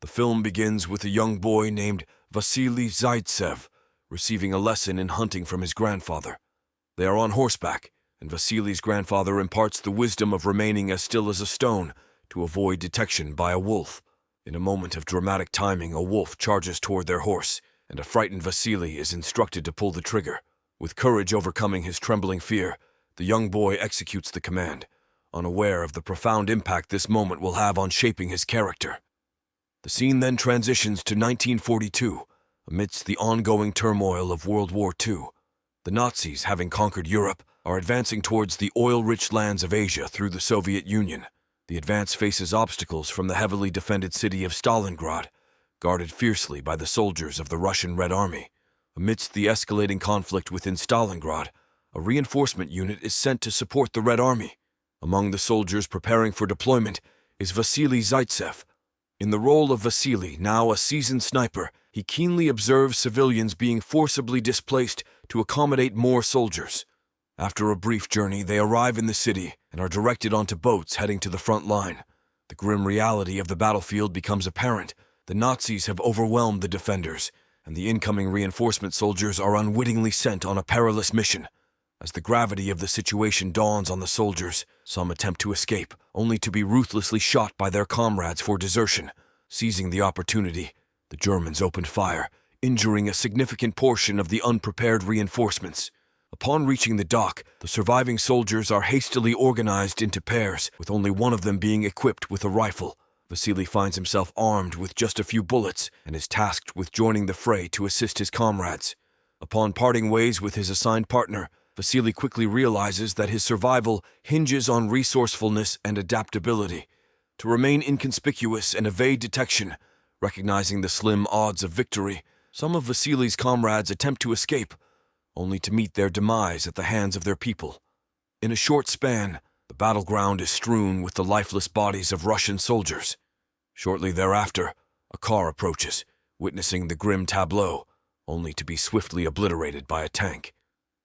The film begins with a young boy named Vasili Zaitsev receiving a lesson in hunting from his grandfather. They are on horseback, and Vasili's grandfather imparts the wisdom of remaining as still as a stone to avoid detection by a wolf. In a moment of dramatic timing, a wolf charges toward their horse, and a frightened Vasili is instructed to pull the trigger. With courage overcoming his trembling fear, the young boy executes the command, unaware of the profound impact this moment will have on shaping his character. The scene then transitions to 1942, amidst the ongoing turmoil of World War II. The Nazis, having conquered Europe, are advancing towards the oil-rich lands of Asia through the Soviet Union. The advance faces obstacles from the heavily defended city of Stalingrad, guarded fiercely by the soldiers of the Russian Red Army. Amidst the escalating conflict within Stalingrad, a reinforcement unit is sent to support the Red Army. Among the soldiers preparing for deployment is Vasili Zaitsev. In the role of Vasili, now a seasoned sniper, he keenly observes civilians being forcibly displaced to accommodate more soldiers. After a brief journey, they arrive in the city and are directed onto boats heading to the front line. The grim reality of the battlefield becomes apparent. The Nazis have overwhelmed the defenders, and the incoming reinforcement soldiers are unwittingly sent on a perilous mission. As the gravity of the situation dawns on the soldiers, some attempt to escape, only to be ruthlessly shot by their comrades for desertion. Seizing the opportunity, the Germans opened fire, injuring a significant portion of the unprepared reinforcements. Upon reaching the dock, the surviving soldiers are hastily organized into pairs, with only one of them being equipped with a rifle. Vasili finds himself armed with just a few bullets and is tasked with joining the fray to assist his comrades. Upon parting ways with his assigned partner, Vasili quickly realizes that his survival hinges on resourcefulness and adaptability. To remain inconspicuous and evade detection, recognizing the slim odds of victory, some of Vasili's comrades attempt to escape, only to meet their demise at the hands of their people. In a short span, the battleground is strewn with the lifeless bodies of Russian soldiers. Shortly thereafter, a car approaches, witnessing the grim tableau, only to be swiftly obliterated by a tank.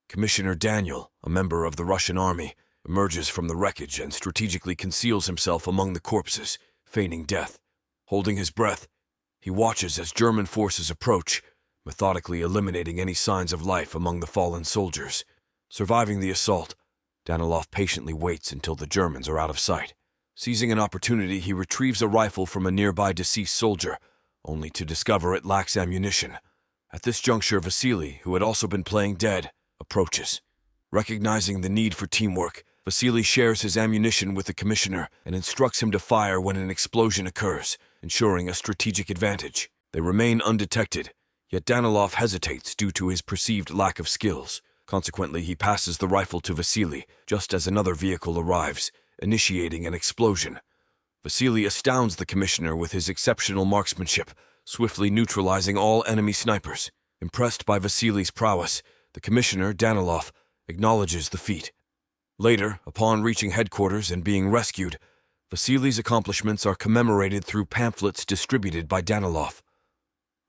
Commissioner Daniel, a member of the Russian army, emerges from the wreckage and strategically conceals himself among the corpses, feigning death. Holding his breath, he watches as German forces approach, methodically eliminating any signs of life among the fallen soldiers. Surviving the assault, Danilov patiently waits until the Germans are out of sight. Seizing an opportunity, he retrieves a rifle from a nearby deceased soldier, only to discover it lacks ammunition. At this juncture, Vasili, who had also been playing dead, approaches. Recognizing the need for teamwork, Vasili shares his ammunition with the commissioner and instructs him to fire when an explosion occurs, ensuring a strategic advantage. They remain undetected, yet Danilov hesitates due to his perceived lack of skills. Consequently, he passes the rifle to Vasili just as another vehicle arrives, initiating an explosion. Vasili astounds the commissioner with his exceptional marksmanship, swiftly neutralizing all enemy snipers. Impressed by Vasili's prowess, the commissioner, Danilov, acknowledges the feat. Later, upon reaching headquarters and being rescued, Vasili's accomplishments are commemorated through pamphlets distributed by Danilov.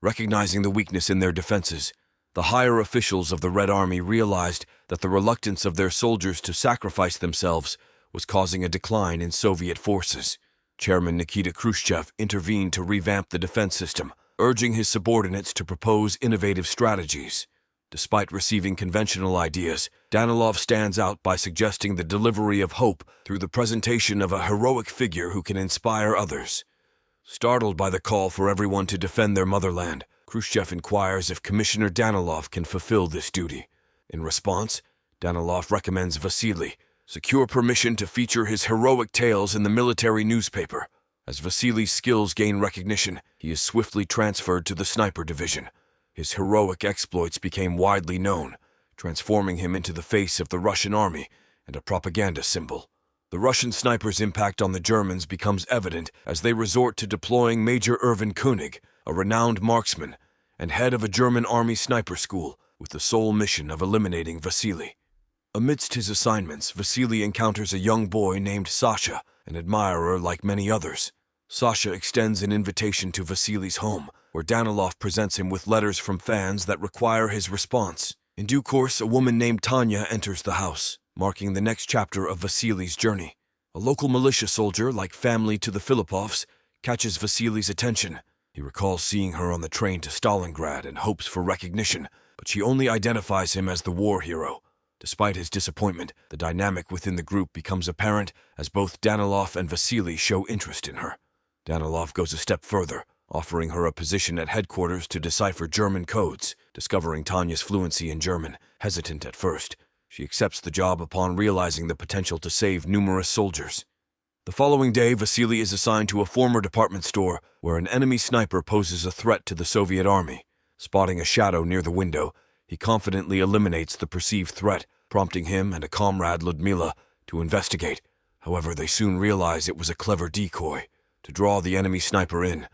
Recognizing the weakness in their defenses, the higher officials of the Red Army realized that the reluctance of their soldiers to sacrifice themselves was causing a decline in Soviet forces. Chairman Nikita Khrushchev intervened to revamp the defense system, urging his subordinates to propose innovative strategies. Despite receiving conventional ideas, Danilov stands out by suggesting the delivery of hope through the presentation of a heroic figure who can inspire others. Startled by the call for everyone to defend their motherland, Khrushchev inquires if Commissioner Danilov can fulfill this duty. In response, Danilov recommends Vasili secure permission to feature his heroic tales in the military newspaper. As Vasili's skills gain recognition, he is swiftly transferred to the sniper division. His heroic exploits became widely known, transforming him into the face of the Russian army and a propaganda symbol. The Russian sniper's impact on the Germans becomes evident as they resort to deploying Major Erwin König, a renowned marksman and head of a German army sniper school, with the sole mission of eliminating Vasili. Amidst his assignments, Vasili encounters a young boy named Sasha, an admirer like many others. Sasha extends an invitation to Vasili's home, where Danilov presents him with letters from fans that require his response. In due course, a woman named Tanya enters the house, marking the next chapter of Vasili's journey. A local militia soldier, like family to the Filipovs, catches Vasili's attention. He recalls seeing her on the train to Stalingrad and hopes for recognition, but she only identifies him as the war hero. Despite his disappointment, the dynamic within the group becomes apparent as both Danilov and Vasili show interest in her. Danilov goes a step further, offering her a position at headquarters to decipher German codes. Discovering Tanya's fluency in German, hesitant at first, she accepts the job upon realizing the potential to save numerous soldiers. The following day, Vasili is assigned to a former department store where an enemy sniper poses a threat to the Soviet army. Spotting a shadow near the window, he confidently eliminates the perceived threat, prompting him and a comrade, Ludmila, to investigate. However, they soon realize it was a clever decoy to draw the enemy sniper in.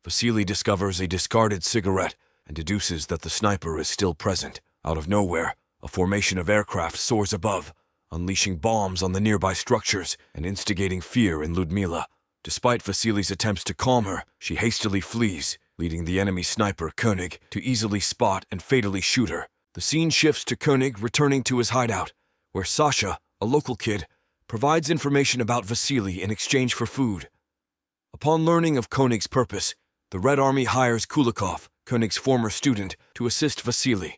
Vasili discovers a discarded cigarette and deduces that the sniper is still present. Out of nowhere, a formation of aircraft soars above, unleashing bombs on the nearby structures and instigating fear in Ludmila. Despite Vasili's attempts to calm her, she hastily flees, leading the enemy sniper, Koenig, to easily spot and fatally shoot her. The scene shifts to Koenig returning to his hideout, where Sasha, a local kid, provides information about Vasili in exchange for food. Upon learning of Koenig's purpose, the Red Army hires Kulikov, Koenig's former student, to assist Vasili.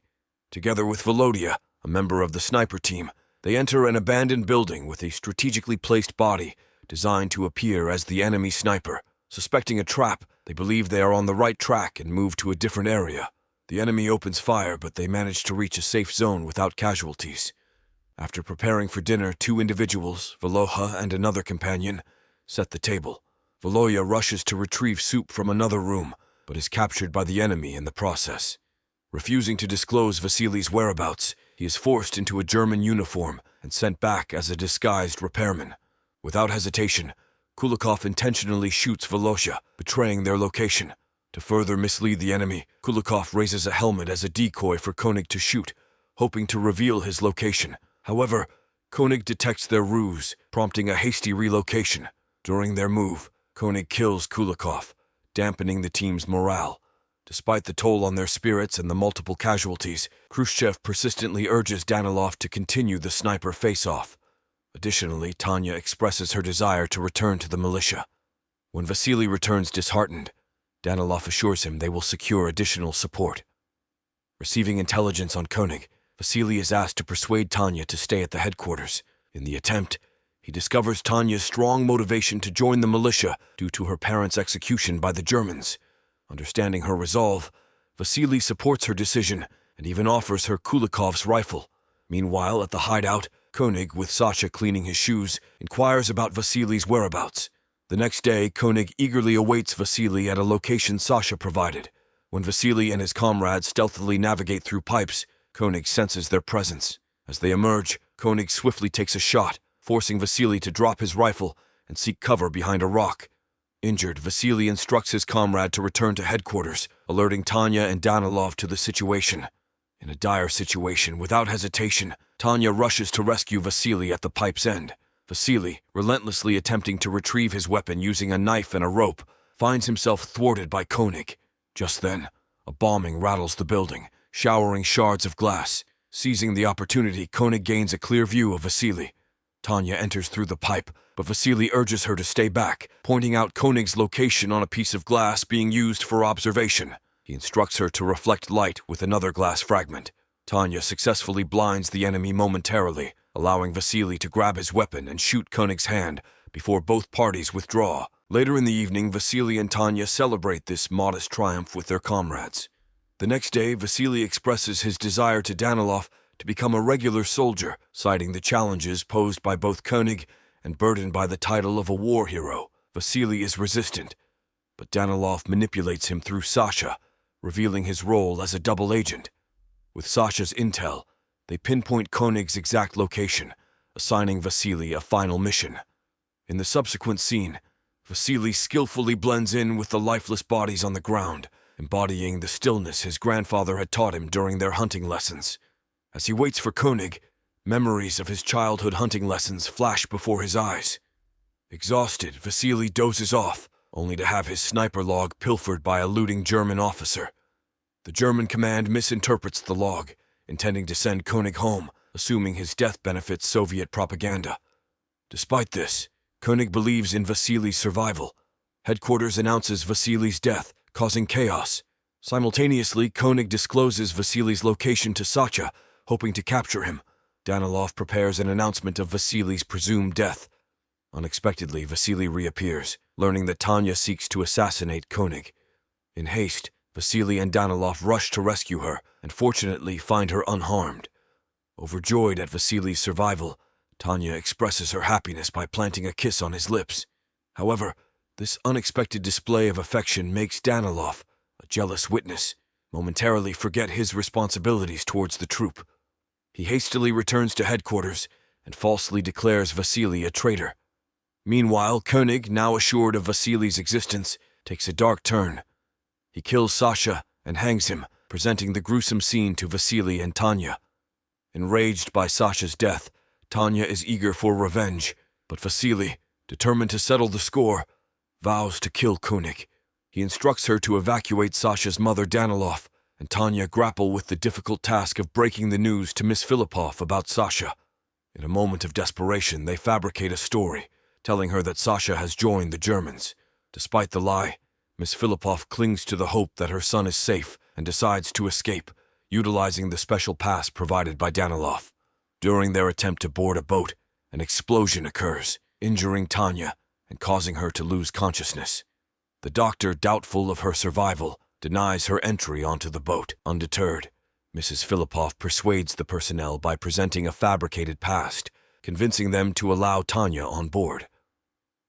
Together with Volodya, a member of the sniper team, they enter an abandoned building with a strategically placed body designed to appear as the enemy sniper. Suspecting a trap, they believe they are on the right track and move to a different area. The enemy opens fire, but they manage to reach a safe zone without casualties. After preparing for dinner, two individuals, Voloha and another companion, set the table. Voloya rushes to retrieve soup from another room, but is captured by the enemy in the process. Refusing to disclose Vasili's whereabouts, he is forced into a German uniform and sent back as a disguised repairman. Without hesitation, Kulikov intentionally shoots Volosha, betraying their location. To further mislead the enemy, Kulikov raises a helmet as a decoy for Koenig to shoot, hoping to reveal his location. However, Koenig detects their ruse, prompting a hasty relocation. During their move, Koenig kills Kulikov, dampening the team's morale. Despite the toll on their spirits and the multiple casualties, Khrushchev persistently urges Danilov to continue the sniper face-off. Additionally, Tanya expresses her desire to return to the militia. When Vasili returns disheartened, Danilov assures him they will secure additional support. Receiving intelligence on Koenig, Vasili is asked to persuade Tanya to stay at the headquarters. In the attempt, he discovers Tanya's strong motivation to join the militia due to her parents' execution by the Germans. Understanding her resolve, Vasili supports her decision and even offers her Kulikov's rifle. Meanwhile, at the hideout, Koenig, with Sasha cleaning his shoes, inquires about Vasili's whereabouts. The next day, Koenig eagerly awaits Vasili at a location Sasha provided. When Vasili and his comrades stealthily navigate through pipes, Koenig senses their presence. As they emerge, Koenig swiftly takes a shot, forcing Vasili to drop his rifle and seek cover behind a rock. Injured, Vasili instructs his comrade to return to headquarters, alerting Tanya and Danilov to the situation. In a dire situation, without hesitation, Tanya rushes to rescue Vasili at the pipe's end. Vasili, relentlessly attempting to retrieve his weapon using a knife and a rope, finds himself thwarted by Koenig. Just then, a bombing rattles the building, showering shards of glass. Seizing the opportunity, Koenig gains a clear view of Vasili. Tanya enters through the pipe, but Vasili urges her to stay back, pointing out Koenig's location on a piece of glass being used for observation. He instructs her to reflect light with another glass fragment. Tanya successfully blinds the enemy momentarily, allowing Vasili to grab his weapon and shoot Koenig's hand before both parties withdraw. Later in the evening, Vasili and Tanya celebrate this modest triumph with their comrades. The next day, Vasili expresses his desire to Danilov to become a regular soldier, citing the challenges posed by both Koenig and burdened by the title of a war hero. Vasili is resistant, but Danilov manipulates him through Sasha, revealing his role as a double agent. With Sasha's intel, they pinpoint Koenig's exact location, assigning Vasili a final mission. In the subsequent scene, Vasili skillfully blends in with the lifeless bodies on the ground, embodying the stillness his grandfather had taught him during their hunting lessons. As he waits for Koenig, memories of his childhood hunting lessons flash before his eyes. Exhausted, Vasili dozes off, only to have his sniper log pilfered by a looting German officer. The German command misinterprets the log, intending to send Koenig home, assuming his death benefits Soviet propaganda. Despite this, Koenig believes in Vasili's survival. Headquarters announces Vasili's death, causing chaos. Simultaneously, Koenig discloses Vasili's location to Sacha, hoping to capture him. Danilov prepares an announcement of Vasili's presumed death. Unexpectedly, Vasili reappears, learning that Tanya seeks to assassinate Koenig. In haste, Vasili and Danilov rush to rescue her, and fortunately find her unharmed. Overjoyed at Vasili's survival, Tanya expresses her happiness by planting a kiss on his lips. However, this unexpected display of affection makes Danilov, a jealous witness, momentarily forget his responsibilities towards the troop. He hastily returns to headquarters and falsely declares Vasili a traitor. Meanwhile, Koenig, now assured of Vasili's existence, takes a dark turn. He kills Sasha and hangs him, presenting the gruesome scene to Vasili and Tanya. Enraged by Sasha's death, Tanya is eager for revenge, but Vasili, determined to settle the score, vows to kill Koenig. He instructs her to evacuate Sasha's mother Danilov, and Tanya grapple with the difficult task of breaking the news to Miss Filippov about Sasha. In a moment of desperation, they fabricate a story, telling her that Sasha has joined the Germans. Despite the lie, Miss Filippov clings to the hope that her son is safe and decides to escape, utilizing the special pass provided by Danilov. During their attempt to board a boat, an explosion occurs, injuring Tanya and causing her to lose consciousness. The doctor, doubtful of her survival, denies her entry onto the boat. Undeterred, Mrs. Filippov persuades the personnel by presenting a fabricated past, convincing them to allow Tanya on board.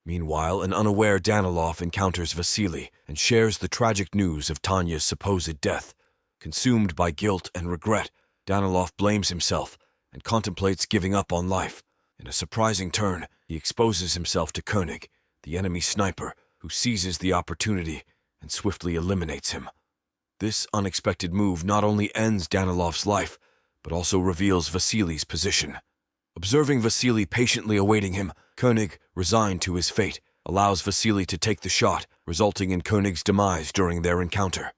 Meanwhile, an unaware Danilov encounters Vasili and shares the tragic news of Tanya's supposed death. Consumed by guilt and regret, Danilov blames himself and contemplates giving up on life. In a surprising turn, he exposes himself to Koenig, the enemy sniper, who seizes the opportunity and swiftly eliminates him. This unexpected move not only ends Danilov's life, but also reveals Vasili's position. Observing Vasili patiently awaiting him, Koenig, resigned to his fate, allows Vasili to take the shot, resulting in Koenig's demise during their encounter.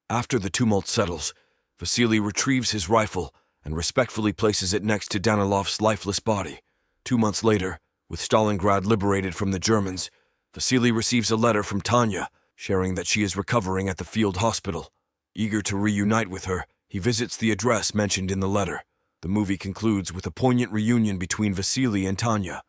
After the tumult settles, Vasili retrieves his rifle and respectfully places it next to Danilov's lifeless body. 2 months later, with Stalingrad liberated from the Germans, Vasili receives a letter from Tanya, sharing that she is recovering at the field hospital. Eager to reunite with her, he visits the address mentioned in the letter. The movie concludes with a poignant reunion between Vasili and Tanya,